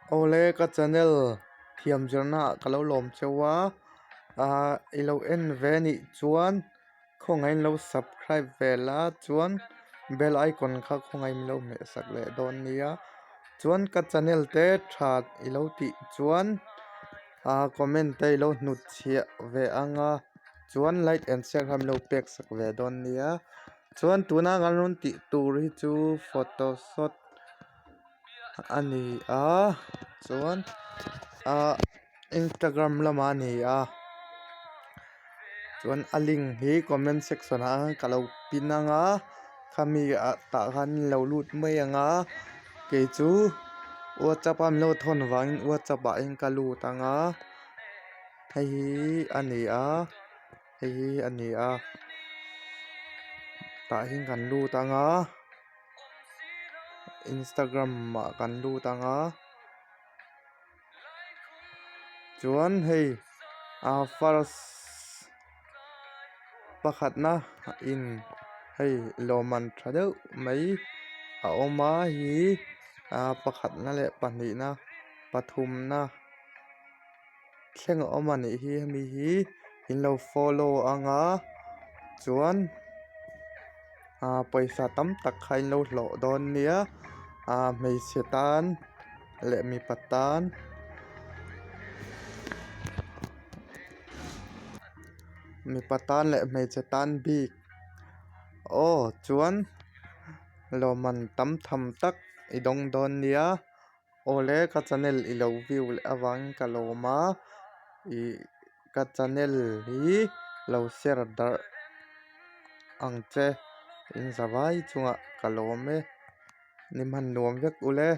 Ole ka channel thiam jarna kalau lom chewa ilo en ve ni chuan khongai lo subscribe vela chuan bell icon kha khongai lo me sak le don nia chuan ka channel te that ilo ti chuan comment te lo hnut chhia ve anga chuan like and share ham lo pek sak ve don nia chuan tuna ngal ron ti tur hi chu photo shot ani chuan Instagram lama ni chuan aling hi comment section kalau pinanga khami ta khan lo lut mai anga ke chu WhatsApp am lo thon wang WhatsApp a eng kalu tanga hei ani ta hin kan lu tanga Instagram ma kan lu tanga chuan hei first pakhat na in hei loman thadeuh mai a oma hi pakhat na le pahnih na pathum na thleng a awm ani hi mi hi in lo follow anga chuan paisa tam tak kha in lo hlawh dawn nia hmeichhe tan le mipa tan le hmeichhe tan bik chuan lawman tam tham tak i dong dawn nia ole ka channel i lo view le awang ka lawma i ka channel hi lo share dar ang che in zawai chunga ka lawm e nim han nuam vek ule